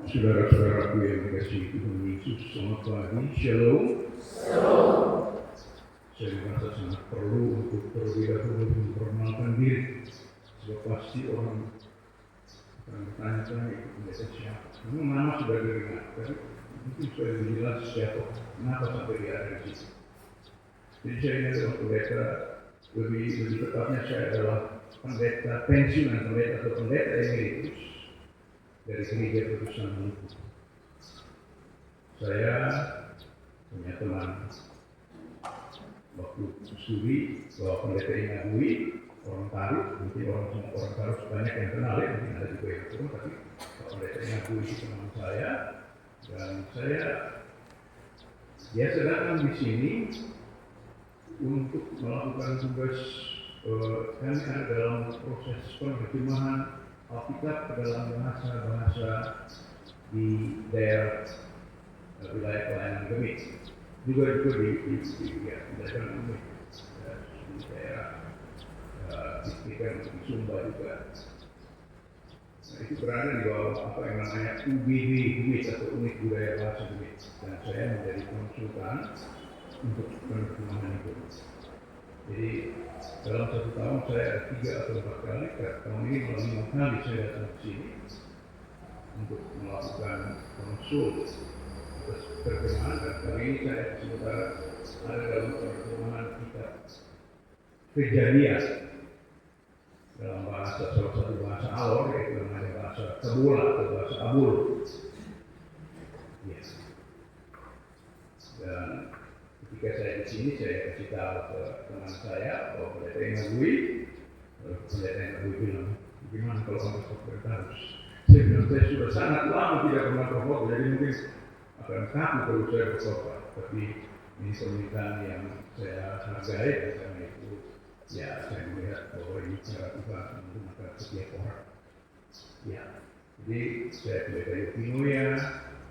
Saudara-saudaraku yang dikasihi Tuhan Yesus, selamat pagi, shalom. Saya merasa sangat perlu untuk terlebih dahulu memperkenalkan diri. Sebab pasti orang akan bertanya-tanya itu pendeta siapa. Memang nama sudah didengar, tapi mungkin supaya lebih jelas siapa, kenapa sampai dia ada di situ. Jadi saya ini adalah pendeta, lebih tepatnya saya adalah pendeta pensiunan, pendeta emeritus dari Gereja Kudus Maluku. Saya punya teman waktu studi bahwa pendeta Inagui orang Taruh, mungkin orang Taruh banyak yang kenal ya, mungkin ada juga yang kurang, tapi pendeta Inagui itu teman saya, dan dia sedang di sini untuk melakukan tugas kami ada dalam proses penerjemahan Alkitab ke dalam bahasa-bahasa di daerah wilayah pelayanan Gemit, juga di daerah Gemit, di daerah Istiqlal di Sumba juga. Nah, itu berada di bawah apa yang namanya UBB Gemit atau Unit Budaya Bahasa Gemit, dan saya menjadi konsultan untuk penerjemahan itu. Jadi dalam satu tahun saya ada 3 atau 4 kali, tahun ini malah 5 kali saya datang ke sini untuk melakukan konsul atas terjemahan, dan kali ini saya sementara ada dalam terjemahan kitab Kejadian dalam bahasa salah satu bahasa Alor, yaitu namanya bahasa Kabula atau bahasa Abul. Yes. Dan ketika saya di sini, saya kasih tahu ke teman saya bahwa pendeta Inagui bilang, gimana kalau kamu stop harus? Saya bilang, saya sudah sangat lama tidak pernah berkhotbah, jadi mungkin akan takut kalau saya berkhotbah. Tapi ini permintaan yang saya hargai, dan karena itu ya saya melihat bahwa ini cara Tuhan menggunakan setiap orang. Ya, jadi saya pendeta Yopinoya,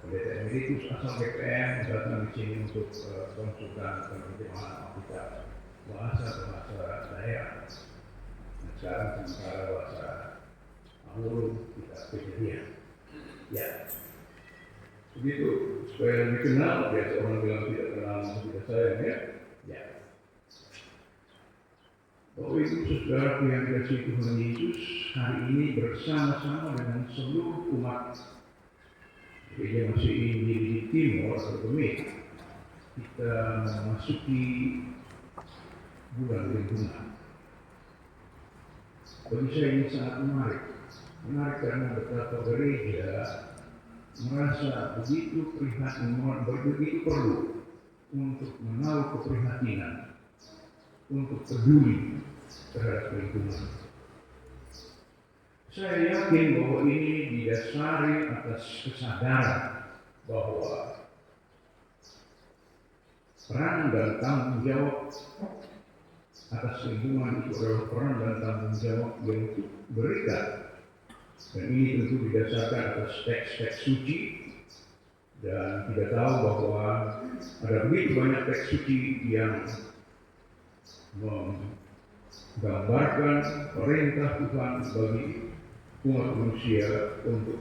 pendeta emeritus asal BPM, datang di sini untuk konsultan penerjemahan Alkitab bahasa daerah. Nah, sekarang sementara bahasa Amul kita Kejadian. Ya, begitu supaya lebih kenal. Biasa orang bilang tidak kenal tidak sayang ya. Ya. Bapak Ibu Saudara yang dikasihi Tuhan Yesus, hari ini bersama-sama dengan seluruh umat Gereja Masih Injil di Timur atau Gemit, kita memasuki bulan lingkungan. Bagi saya ini sangat menarik karena betapa gereja merasa begitu prihatin, begitu perlu untuk menaruh keprihatinan, untuk peduli terhadap lingkungan. Saya yakin bahwa ini didasari atas kesadaran bahwa peran dan tanggung jawab atas lingkungan itu adalah peran dan tanggung jawab yang berikan. Dan ini tentu didasarkan atas teks-teks suci, dan kita tahu bahwa ada begitu banyak teks suci yang menggambarkan perintah Tuhan bagi umat manusia untuk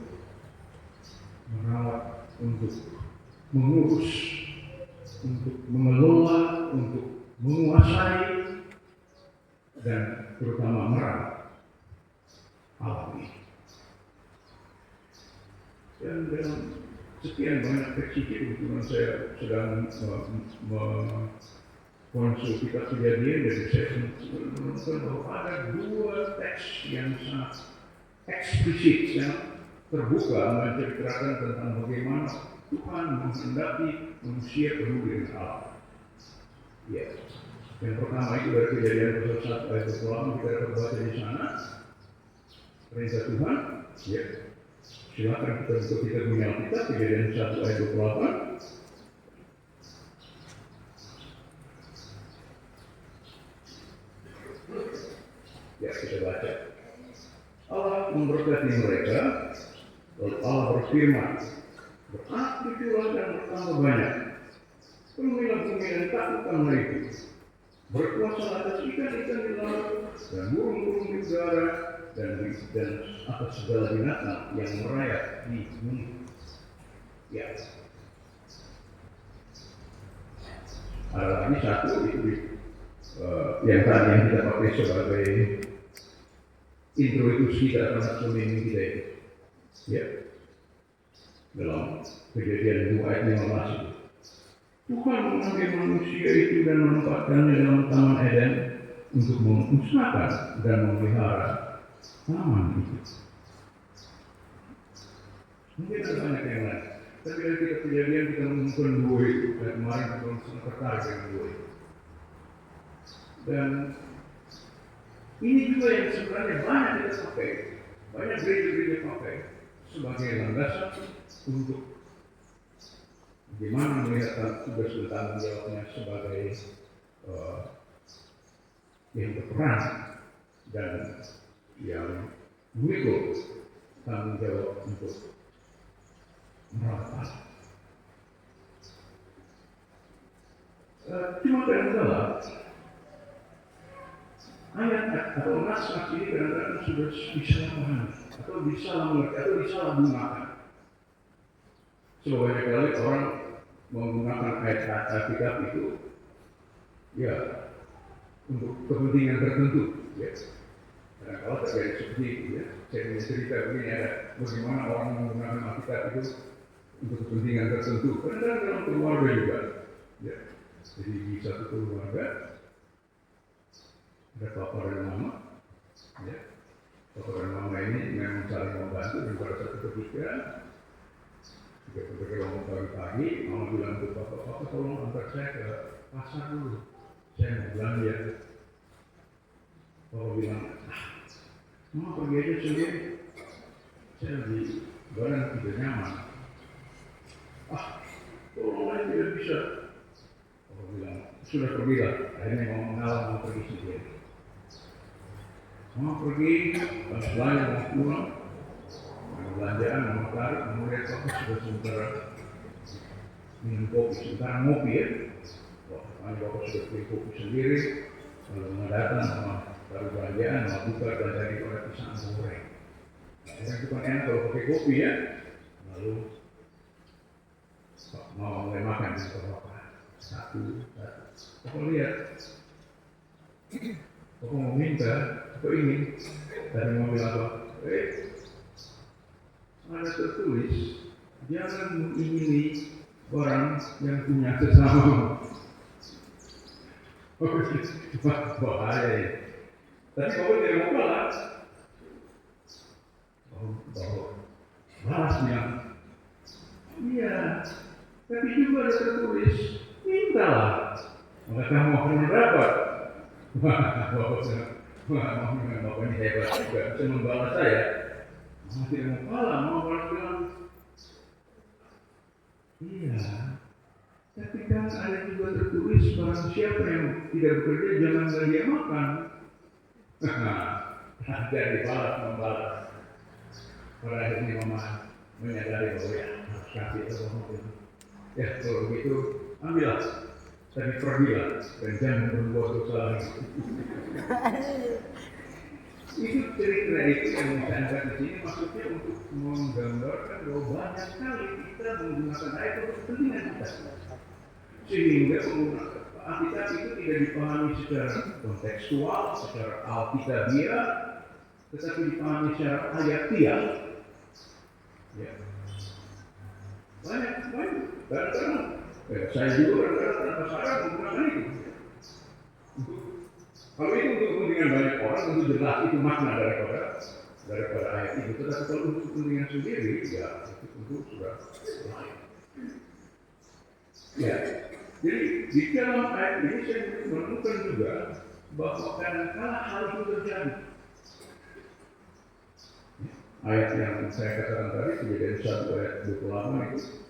merawat, untuk mengurus, untuk mengelola, untuk menguasai, dan terutama merawat alam ini. Dan dalam sekian banyak teks suci, kebetulan saya sedang konsul kitab Kejadian, dan saya menemukan bahwa ada 2 teks yang sangat eksplisit, yang terbuka menceritakan tentang bagaimana Tuhan menghendaki manusia peduli dengan alam. Ya, yang pertama itu dari Kejadian pasal 1 ayat 28, kita dapat baca di sana perintah Tuhan. Ya, silakan kita punya Alkitab, Kejadian 1 ayat 28. Ya, kita baca. Allah memberkati mereka, lalu Allah berfirman, beraktifilah dan bertambah banyak, penuhilah bumi dan taklukkanlah itu, berkuasa atas ikan-ikan di laut dan burung-burung di udara dan atas segala binatang yang merayap di bumi. Ya, ada lagi satu itu yang tadi yang kita pakai sebagai introduksi kita terhadap pemimpin kita itu. Ya, dalam Kejadian 2 ayat 15 itu. Tuhan mengambil manusia itu dan menempatkannya dalam Taman Eden untuk mengusahakan dan memelihara taman itu. Mungkin ada banyak yang lain. Tapi dari kita Kejadian kita menemukan 2 itu. Dan kemarin kita sangat tertarik dengan 2 itu. Dan ini juga yang sebenarnya banyak kita pakai, banyak gereja-gereja pakai sebagai landasan untuk bagaimana melihat tugas dan tanggung jawabnya sebagai yang berperan dan yang memikul tanggung jawab untuk merawat. Cuma kadang-kadang ayat atau nas-nas ini kadang-kadang sudah disalahpahami atau disalah mengerti atau disalahgunakan. Sebanyak kali orang menggunakan ayat Alkitab itu ya untuk kepentingan tertentu, ya. Karena kalau terjadi seperti itu, ya, saya punya cerita begini ada bagaimana orang menggunakan Alkitab itu untuk kepentingan tertentu. Kadang-kadang dalam keluarga juga, ya. Jadi di satu keluarga ada papa dan mama, ya. Papa dan mama ini memang saling membantu dan pada satu ketika bangun pagi-pagi, mama bilang ke papa tolong antar saya ke pasar dulu, saya mau belanja. Papa bilang, mama pergi aja sendiri, saya lagi barang tidak nyaman. Tolong aja tidak bisa. Papa bilang, sudah pergilah. Akhirnya mama mengalah mau pergi sendiri. Mama pergi, pas belanja mau pulang, belanjaan mau tarik, melihat papa sudah sementara minum kopi, sementara ngopi ya. Bapak sudah beli kopi sendiri, lalu datang sama taruh belanjaan, mau buka dan dari oleh pisang goreng. Orang itu kan enak kalau pakai kopi ya. Lalu mau mulai makan di Bapak satu. Bapak lihat, Bapak mau minta, Bapak ingin, tadi mau bilang apa? Ada tertulis, jangan mengingini orang yang punya sesama. Bahaya ya. Tapi Bapak tidak mau balas. Balas bilang, iya. Tapi juga ada tertulis, mintalah, maka kamu akan mendapat. Bapak ini hebat juga, bisa membalas saya. Mama tidak mau kalah, mama balas bilang, iya. Tapi kan ada juga tertulis barang siapa yang tidak bekerja jangan dia makan. Jadi membalas. Pada akhirnya mama menyadari bahwa ya harus kasih itu. Ya kalau begitu ambillah, tapi pergilah dan jangan berbuat dosa lagi. Itu cerita itu yang diangkat di sini maksudnya untuk menggambarkan bahwa banyak sekali kita menggunakan ayat untuk kepentingan kita. Sehingga penggunaan Alkitab itu tidak dipahami secara kontekstual, secara alkitabiah, tetapi dipahami secara ayatiah. Ya. Banyak. Kadang-kadang saya juga kadang-kadang tanpa sadar menggunakan itu. Kalau itu untuk kepentingan banyak orang, tentu jelas itu makna daripada ayat itu. Tetapi kalau untuk kepentingan sendiri, ya itu tentu sudah lain. Ya, jadi di dalam ayat ini saya menemukan juga bahwa kadang-kadang hal itu terjadi. Ayat yang saya katakan tadi, Kejadian 1 ayat 28 itu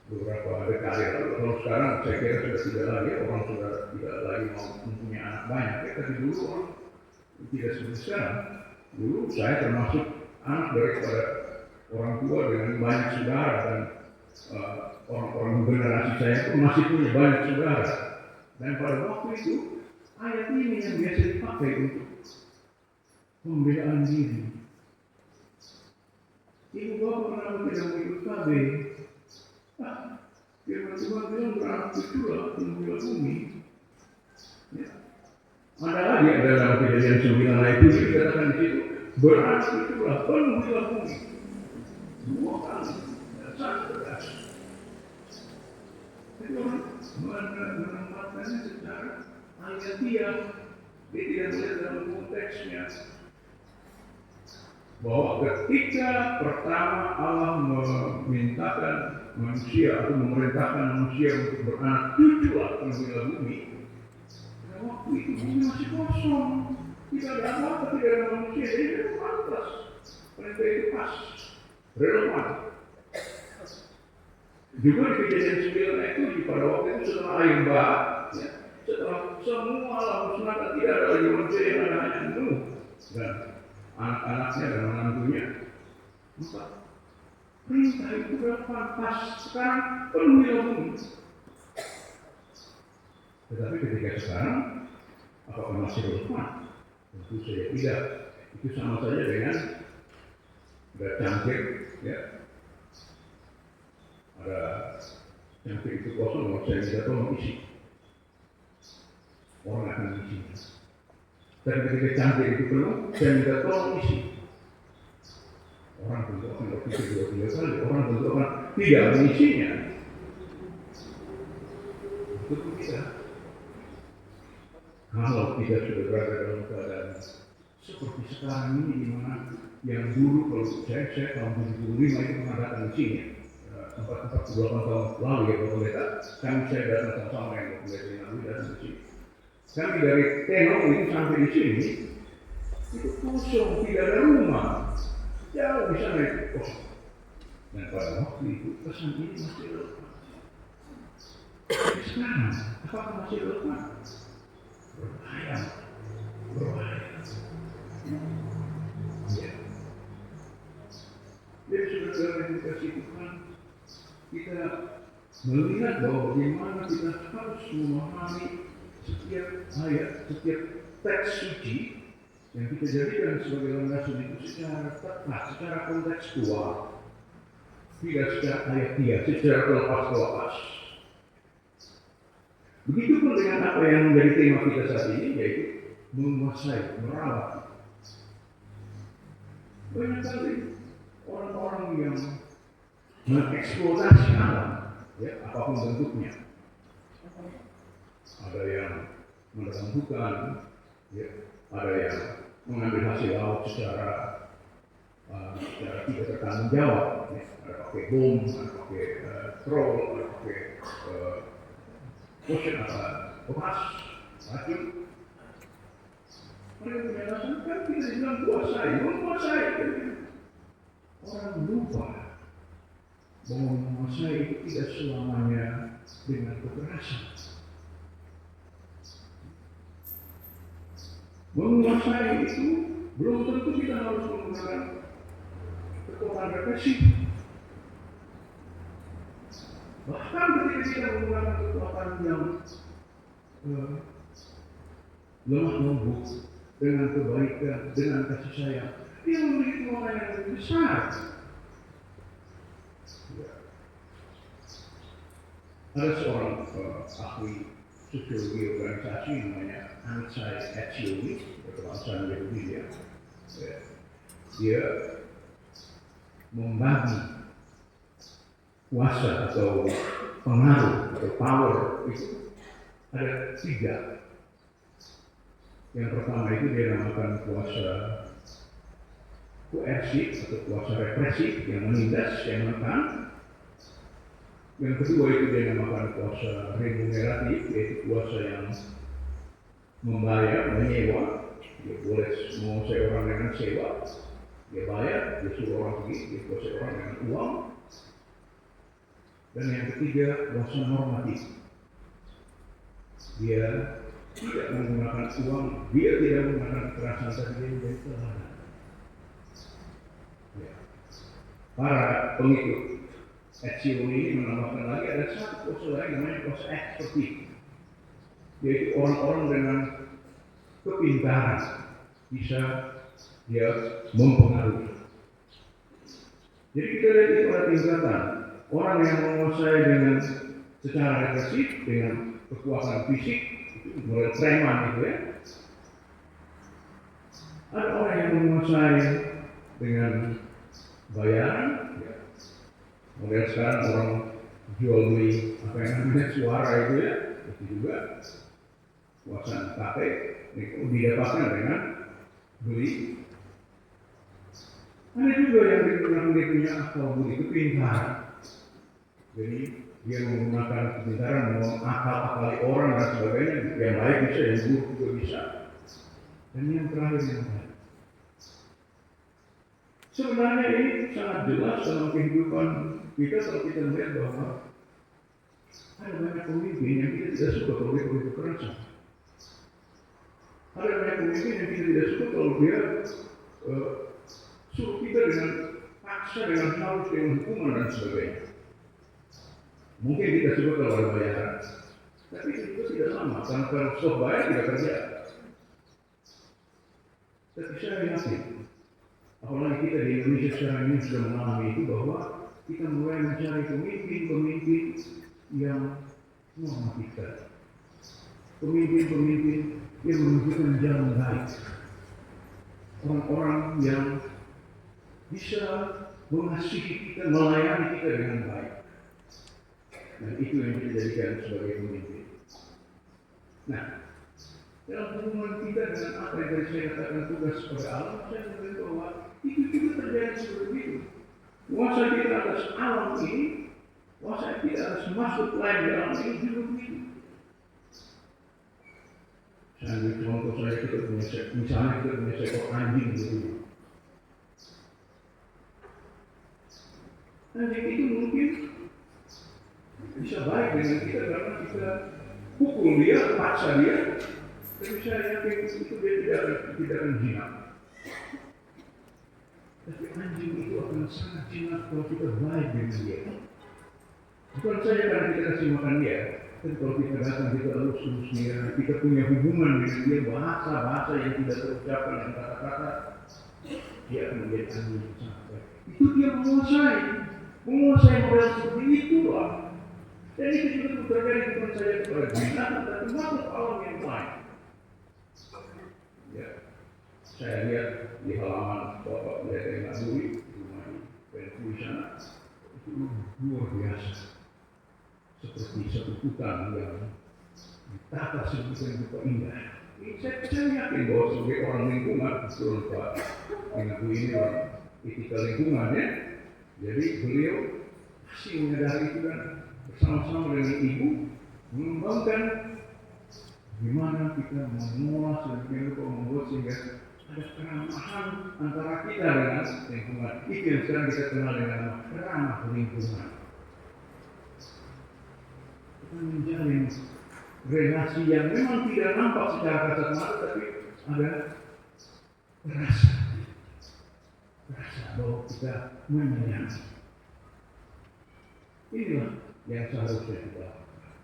beberapa dekade lalu. Kalau sekarang saya kira sudah tidak lagi, orang sudah tidak lagi mau mempunyai anak banyak. Ya, tapi dulu orang tidak seperti sekarang. Dulu saya termasuk anak daripada orang tua dengan banyak saudara dan orang-orang generasi saya itu masih punya banyak saudara. Dan pada waktu itu ayat ini yang biasa dipakai untuk pembelaan diri. Ibu bapak kenapa tidak mengikut KB? Firman Tuhan bilang beranak cuculah penuhilah bumi. Ya. Ada lagi dalam Kejadian 9 ayat 7 dikatakan di situ beranak cuculah penuhilah bumi. Dua kali dan sangat tegas. Jadi orang menempatkannya secara alamiah. Dia tidak melihat dalam konteksnya bahwa ketika pertama Allah memintakan manusia atau memerintahkan manusia untuk beranak cuculah penuhilah bumi, pada waktu itu bumi masih kosong, tidak ada apa-apa, tidak ada manusia, jadi itu pantas, perintah itu pas, relevan. Juga di Kejadian 9 ayat 7 pada waktu itu setelah air bah, ya, setelah semua alam musnah tidak ada lagi manusia yang ada hanya Nuh dan anak-anaknya dan menantunya, maka perintah itu relevan pas sekarang penuhilah bumi. Tetapi ketika sekarang apakah masih relevan? Tentu saja tidak. Itu sama saja dengan ada cangkir, ya. Ada cangkir itu kosong, kalau saya minta tolong isi, orang akan isinya. Dan ketika cangkir itu penuh, saya minta tolong isi, orang tentu akan berpikir 2-3 kali, orang tentu akan tidak mengisinya. Itu kita. Kalau kita sudah berada dalam keadaan seperti sekarang ini, di mana yang dulu kalau saya tahun 75 itu mengadakan isinya. 48 tahun lalu ya Bapak Pendeta, saya datang sama-sama yang Bapak Pendeta Nabi datang ke sini. Kami dari Tenong itu sampai di sini itu kosong, tidak ada rumah, jauh di sana itu kosong. Dan pada waktu itu pesan ini masih relevan. Sekarang apakah masih relevan? Berbahaya. Ya. Jadi saudara yang dikasih Tuhan, kita melihat bahwa bagaimana kita harus memahami setiap ayat, setiap teks suci yang kita jadikan sebagai landasan itu secara tepat, secara kontekstual, tidak secara ayatiah, secara kelepas-kelepas. Begitupun dengan apa yang menjadi tema kita saat ini, yaitu menguasai, merawat. Banyak kali orang-orang yang mengeksploitasi alam, ya, apapun bentuknya. Ada yang mendatangi hutan, ya, ada yang mengambil hasil laut secara tidak bertanggung jawab, ya. Ada pakai bom, ada pakai troll, ada pakai potion bekas, racun. Mereka punya alasan kan kita bilang menguasai. Orang lupa bahwa menguasai itu tidak selamanya dengan kekerasan. Menguasai itu belum tentu kita harus menggunakan kekuatan represif. Bahkan ketika kita menggunakan kekuatan yang lemah lembut, dengan kebaikan, dengan kasih sayang, dia memiliki kekuatan yang lebih besar. Ya. Ada seorang ahli sosiologi organisasi namanya Ansai Etzioni, berkebangsaan Yahudi dia. Dia membagi kuasa atau pengaruh atau power itu ada 3. Yang pertama itu dia namakan kuasa koersif atau kuasa represif yang menindas, yang menekan. Yang kedua itu dia namakan kuasa remuneratif, yaitu kuasa yang membayar, menyewa. Dia boleh menguasai orang dengan sewa, dia bayar, dia suruh orang pergi, dia kuasai orang dengan uang. Dan yang ketiga kuasa normatif. Dia tidak menggunakan uang, dia tidak menggunakan kekerasan, tapi dia menjadi teladan. Ya. Para pengikut Etzioni ini menambahkan lagi ada satu kuasa lain namanya kuasa ekspertif, yaitu orang-orang dengan kepintaran bisa dia mempengaruhi. Jadi kita lihat itu ada tingkatan. Orang yang menguasai dengan secara represif, dengan kekuatan fisik, itu mulai preman gitu ya. Ada orang yang menguasai dengan bayaran, ya. Model sekarang orang jual beli apa yang namanya suara itu ya, itu juga kuasaan pakai didapatkan dengan beli. Ada juga yang dia punya akal budi kepintaran. Jadi dia menggunakan kepintaran, mengakal-akali orang dan sebagainya. Yang baik bisa, yang buruk juga bisa. Dan yang terakhir yang baik. Sebenarnya ini sangat jelas dalam kehidupan kita kalau kita melihat bahwa ada banyak pemimpin yang kita tidak suka kalau dia begitu kekerasan. Ada banyak pemimpin yang kita tidak suka kalau dia suruh kita dengan paksa, dengan harus, dengan hukuman dan sebagainya. Mungkin kita suka kalau ada bayaran, tapi itu tidak lama, karena kalau stop bayar tidak kerja. Tapi saya yakin, apalagi kita di Indonesia sekarang ini sudah mengalami itu bahwa kita mulai mencari pemimpin-pemimpin yang normatif, pemimpin-pemimpin yang menunjukkan jalan baik, orang-orang yang bisa mengasihi kita, melayani kita dengan baik. Dan itu yang kita jadikan sebagai pemimpin. Nah, dalam hubungan kita dengan apa yang tadi saya katakan tugas kepada alam, saya melihat bahwa itu juga terjadi seperti itu. Kuasa kita atas alam ini, kuasa kita atas makhluk lain dalam ini juga begitu. Saya ambil contoh saya kita punya misalnya kita punya seekor anjing di rumah. Anjing itu mungkin bisa baik dengan kita karena kita pukul dia, paksa dia. Tapi saya yakin itu dia tidak akan jinak. Tapi anjing itu akan sangat jinak kalau kita baik dengan dia. Bukan saja karena kita kasih makan dia, tapi kalau kita datang kita elus-elus dia, kita punya hubungan dengan dia, bahasa-bahasa yang tidak terucapkan dan kata-kata, dia akan menjadi anjing yang sangat baik. Itu dia menguasai model seperti itulah. Dan itu juga terjadi bukan saja kepada binatang, tapi makhluk alam yang lain. Ya, saya lihat di halaman bapak mereka yang Nabui di rumah di sana itu luar biasa, seperti satu hutan yang ditata sedemikian rupa indah. Saya yakin bahwa sebagai orang lingkungan, betul Pak Nabui ini orang etika lingkungannya, jadi beliau pasti menyadari itu dan bersama-sama dengan ibu mengembangkan gimana kita mengolah sedemikian rupa membuat sehingga ada keramahan antara kita dengan lingkungan. Itu yang sekarang kita kenal dengan nama keramah lingkungan. Kita menjalin relasi yang memang tidak nampak secara kasat mata, tapi ada rasa bahwa kita menyayangi. Inilah yang seharusnya kita lakukan.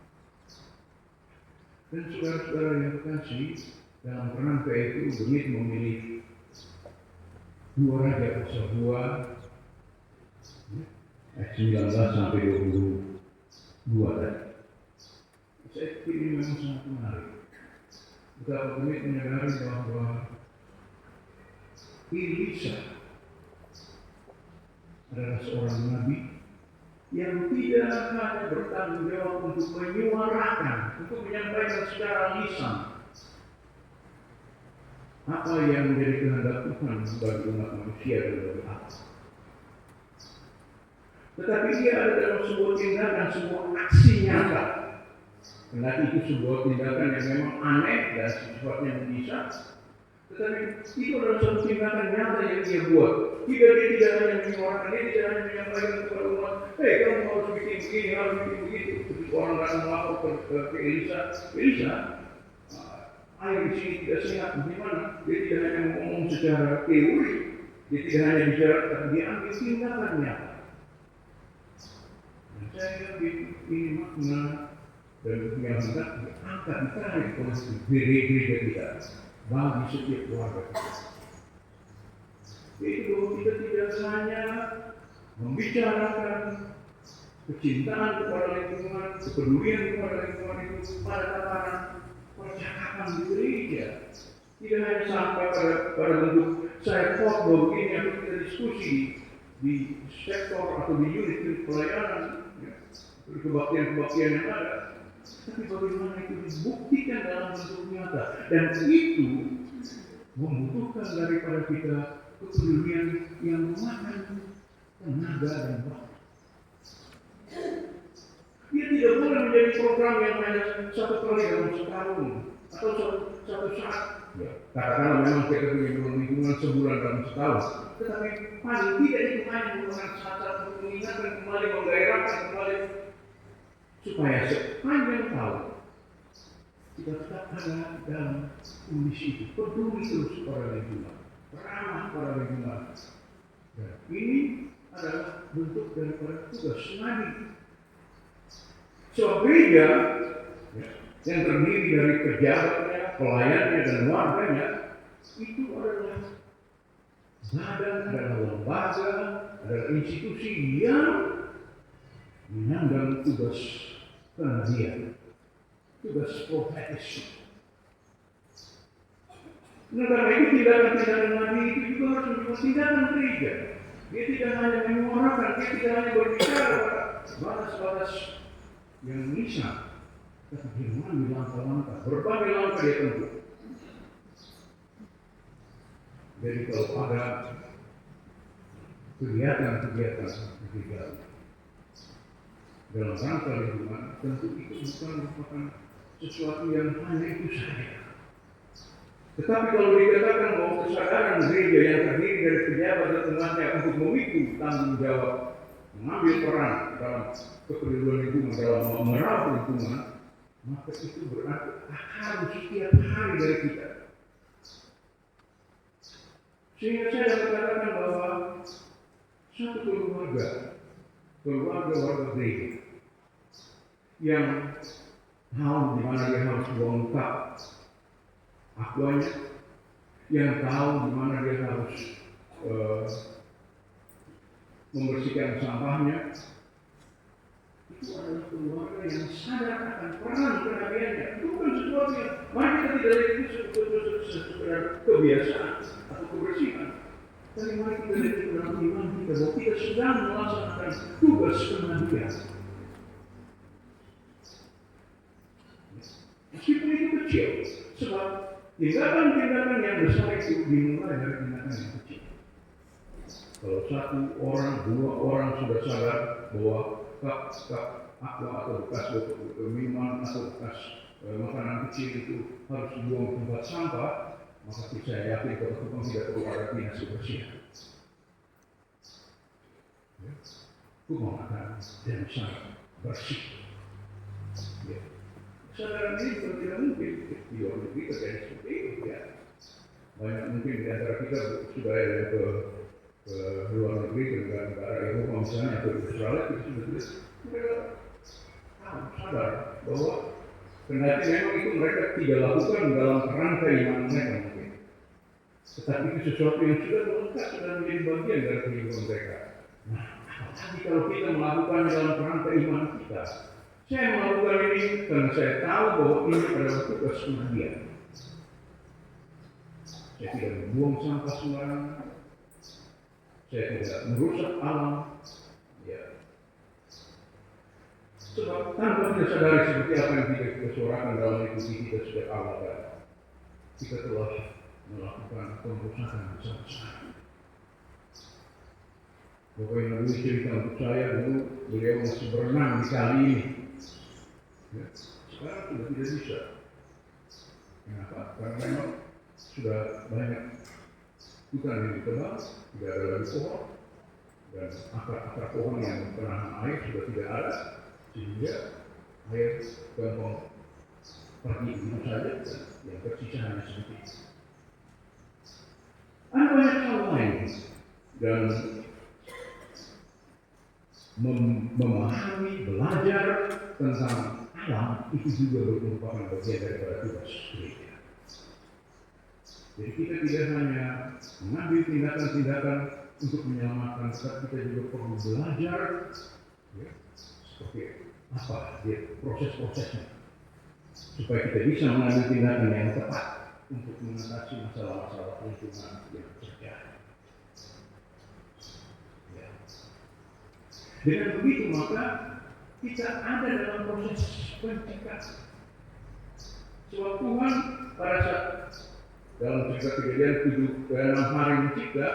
Dan saudara-saudara yang terkasih, dalam kerangka itu Bengit memilih 2 raja pasal 2 ayat 19 sampai 22 tadi. Saya pikir ini memang sangat menarik. Betapa Bengit menyadari bahwa Elisa adalah seorang nabi yang tidak hanya bertanggung jawab untuk menyuarakan, untuk menyampaikan secara lisan apa yang menjadi kehendak Tuhan bagi umat manusia dan bagi Allah. Tetapi dia ada dalam sebuah tindakan, sebuah aksi nyata. Karena itu sebuah tindakan yang memang aneh dan sifatnya bisa. Tetapi itu adalah satu tindakan nyata yang dia buat. Dia tidak hanya menyuarakan, dia tidak hanya menyampaikan kepada umat, kamu harus bikin begini, harus bikin begitu. Terus orang datang melapor ke Elisa, air di sini tidak sehat, bagaimana? Dia tidak hanya ngomong secara teori, dia tidak hanya bicara, tapi dia ambil tindakan nyata. Dan saya yakin ini makna dan yang hendak diangkat ditarik oleh gereja kita bagi setiap keluarga kita. Itu kita tidak hanya membicarakan kecintaan kepada lingkungan, kepedulian kepada lingkungan itu pada tataran percakapan di gereja. Tidak hanya sampai pada bentuk saya khotbah begini atau kita diskusi di sektor atau di unit pelayanan, ya, di kebaktian-kebaktian yang ada. Tapi bagaimana itu dibuktikan dalam bentuk nyata, dan itu membutuhkan daripada kita kepedulian yang memakan tenaga dan waktu. Dia tidak boleh menjadi program yang hanya satu kali dalam setahun atau satu saat. Ya, katakanlah memang kita punya lingkungan sebulan dalam setahun, tetapi paling tidak itu hanya merupakan satu mengingatkan kembali, menggairahkan kembali, supaya sepanjang tahun kita tetap ada dalam kondisi itu, peduli terus pada lingkungan, ramah pada lingkungan. Dan ini adalah bentuk daripada tugas nabi. Sebab gereja yang terdiri dari pejabatnya, pelayannya, dan warganya itu adalah badan, adalah lembaga, adalah institusi yang menyandang tugas kenabian, tugas profetis. Nah, karena itu tindakan-tindakan nabi itu juga harus menjadi tindakan gereja. Dia tidak hanya menyuarakan, dia tidak hanya berbicara pada batas-batas yang lisan, tapi dia mengambil langkah-langkah, berbagai langkah dia tempuh. Jadi kalau ada kegiatan-kegiatan dalam rangka lingkungan, tentu itu bukan merupakan sesuatu yang hanya itu saja. Tetapi kalau dikatakan bahwa kesadaran gereja yang terdiri dari pejabat dan umatnya untuk memikul tanggung jawab, mengambil peran dalam kepedulian lingkungan, dalam merawat lingkungan, maka itu berarti harus setiap hari dari kita. Sehingga saya katakan bahwa satu keluarga gereja yang tahu di mana dia harus buang cup aquanya, yang tahu di mana dia harus membersihkan sampahnya, itu adalah keluarga yang sadar akan peran kenabiannya. Itu bukan sesuatu yang mari kita tidak lihat itu sekedar kebiasaan atau kebersihan. Tapi mari kita lihat itu dalam iman kita bahwa kita sedang melaksanakan tugas kenabian. Meskipun itu kecil, sebab tindakan-tindakan yang besar itu dimulai dari tindakan yang kecil. Kalau satu orang, dua orang sudah sadar bahwa cup aqua atau bekas botol minuman atau bekas makanan kecil itu harus dibuang ke tempat sampah, maka saya yakin kota-kota tidak perlu ada dinas kebersihan. Rumah makan dan sangat bersih. Ya. Kesadaran ini bukan tidak mungkin di luar negeri terjadi seperti itu, ya. Banyak mungkin di antara kita sudah ada ke luar negeri, ke negara Eropa misalnya atau di Australia, itu sudah sadar bahwa kendati memang itu mereka tidak lakukan dalam kerangka iman mereka mungkin, tetapi itu sesuatu yang sudah melekat, sudah menjadi bagian dari kehidupan mereka. Nah, apalagi kalau kita melakukan dalam kerangka iman kita. Saya melakukan ini karena saya tahu bahwa ini adalah tugas kenabian. Saya tidak membuang sampah sembarangan, saya tidak merusak alam, ya. Sebab tanpa kita sadari seperti apa yang kita suarakan dalam diskusi kita sejak awal tadi, kita telah melakukan perusakan besar-besaran. Bapak yang dulu cerita untuk saya dulu, beliau masih berenang di kali ini. Ya, sekarang sudah tidak bisa. Kenapa? Karena memang sudah banyak hutan yang ditebang, tidak ada lagi pohon, dan akar-akar pohon yang penahan air sudah tidak ada, sehingga air gampang pergi begitu saja, yang tersisa hanya sedikit. Ada banyak hal lain, dan memahami, belajar tentang alam itu juga merupakan bagian daripada tugas gereja. Jadi kita tidak hanya mengambil tindakan-tindakan untuk menyelamatkan, tetapi kita juga perlu belajar ya, seperti apa dia proses-prosesnya supaya kita bisa mengambil tindakan yang tepat untuk mengatasi masalah-masalah lingkungan yang terjadi. Ya. Dengan begitu maka kita ada dalam proses penciptaan. Sebab Tuhan pada saat dalam cerita Kejadian 6 hari mencipta,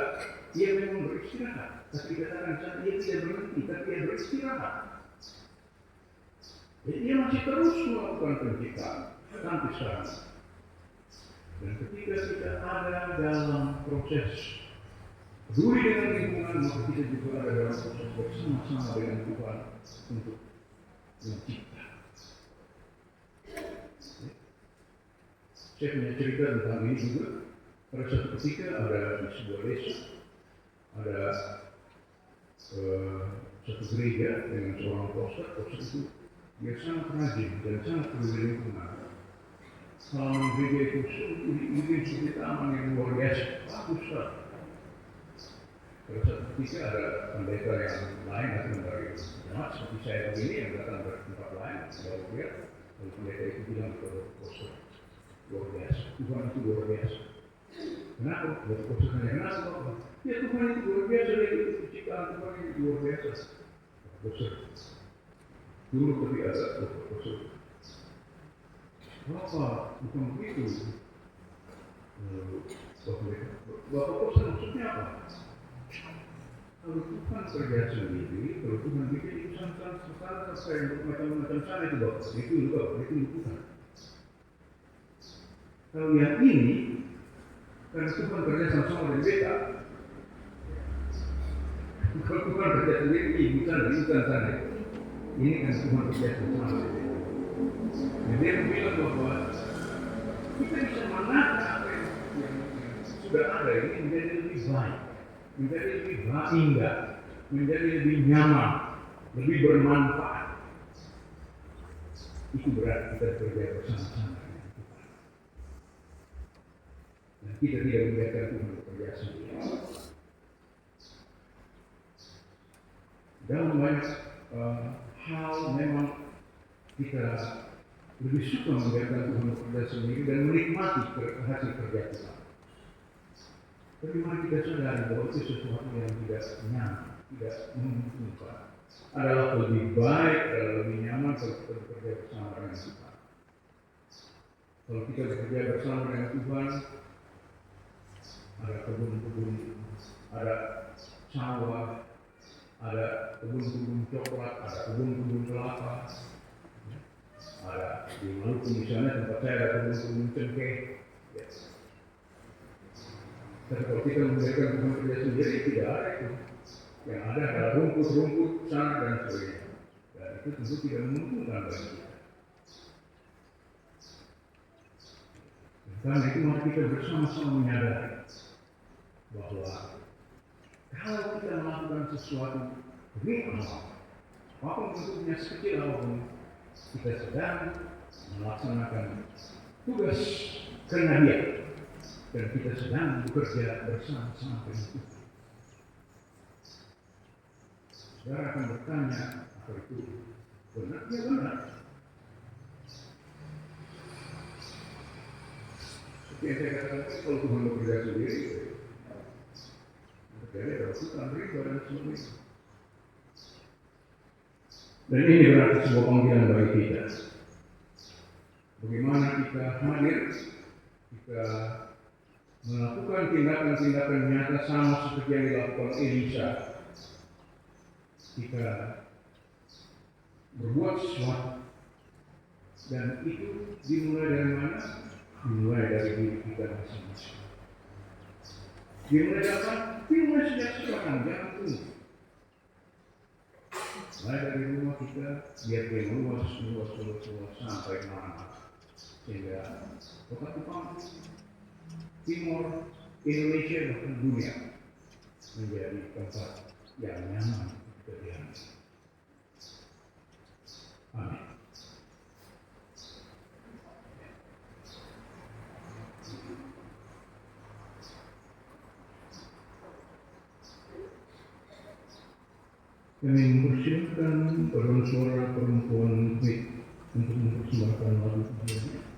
ia memang beristirahat. Tapi dikatakan saat ia tidak berhenti, tapi ia beristirahat. Jadi dia masih terus melakukan penciptaan sampai sekarang. Dan ketika kita ada dalam proses peduli dengan lingkungan, maka kita juga ada dalam proses bersama-sama dengan Tuhan untuk mencipta. Saya punya cerita tentang ini juga. Pada suatu ketika ada di sebuah desa, ada satu gereja dengan seorang ustaz itu dia sangat rajin dan sangat peduli lingkungan. Halaman gereja itu sungguh taman yang luar biasa, bagus sekali. Pada suatu ketika ada pendeta yang lain datang dari jemaat seperti saya begini yang datang dari tempat lain, lalu pendeta itu bilang kepada ustaz, luar biasa, Tuhan itu luar biasa. Kenapa? Kenapa? Ya Tuhan itu luar biasa, itu penciptaan Tuhan itu luar biasa. Bosan. Dulu tapi ada bosan. Bapak bukan begitu. Bapak bosan maksudnya apa? Kalau Tuhan kerja sendiri, kalau Tuhan bikin urusan sekarang yang macam-macam sana itu bapak, itu Tuhan. Kalau yang ini, karena Tuhan kerja sama-sama dengan beta. Kalau Tuhan kerja sendiri, bukan sana. Ini kan Tuhan kerja sama-sama dengan beta. Jadi dia bilang bahwa kita bisa menata apa yang sudah ada ini menjadi lebih baik, menjadi lebih indah, menjadi lebih nyaman, lebih bermanfaat. Itu berarti kita bekerja bersama-sama. Kita tidak membiarkan Tuhan bekerja sendiri. Dalam banyak hal memang kita lebih suka membiarkan Tuhan bekerja sendiri dan menikmati hasil kerja kita. Tapi mari kita sadari bahwa itu sesuatu yang tidak nyaman, tidak menguntungkan. Adalah lebih baik, adalah lebih nyaman kalau kita bekerja bersama dengan Tuhan. Kalau kita bekerja bersama dengan Tuhan, ada kebun-kebun, ada sawah, ada kebun-kebun coklat, ada kebun-kebun kelapa, ada di Maluku misalnya tempat saya ada kebun-kebun cengkeh. Ya. Tapi kalau kita membiarkan Tuhan kerja sendiri, tidak ada itu. Yang ada adalah rumput-rumput sana dan sebagainya. Dan itu tentu tidak menguntungkan bagi kita. Karena itu mari kita bersama-sama menyadari bahwa kalau kita melakukan sesuatu demi Allah, apapun bentuknya sekecil apapun, kita sedang melaksanakan tugas karena Dia, dan kita sedang bekerja bersama-sama dengan Tuhan. Saudara akan bertanya, apa itu benar? Ya benar. Seperti yang saya katakan, kalau Tuhan bekerja sendiri, jadi ada Tuhan ridho dan sebagainya. Dan ini berarti sebuah panggilan bagi kita. Bagaimana kita hadir, kita melakukan tindakan-tindakan nyata sama seperti yang dilakukan Elisa. Kita berbuat sesuatu, dan itu dimulai dari mana? Dimulai dari diri kita masing-masing. Dimulai dari apa? Dimulai sejak sekarang, jangan tunggu. Mulai dari rumah kita, biar dia luas sampai mana. Sehingga kota Kupang, Timur, Indonesia, bahkan dunia menjadi tempat yang nyaman bagi kita. Amin. Kami mempersiapkan paduan suara perempuan Big untuk mempersembahkan lagu ini.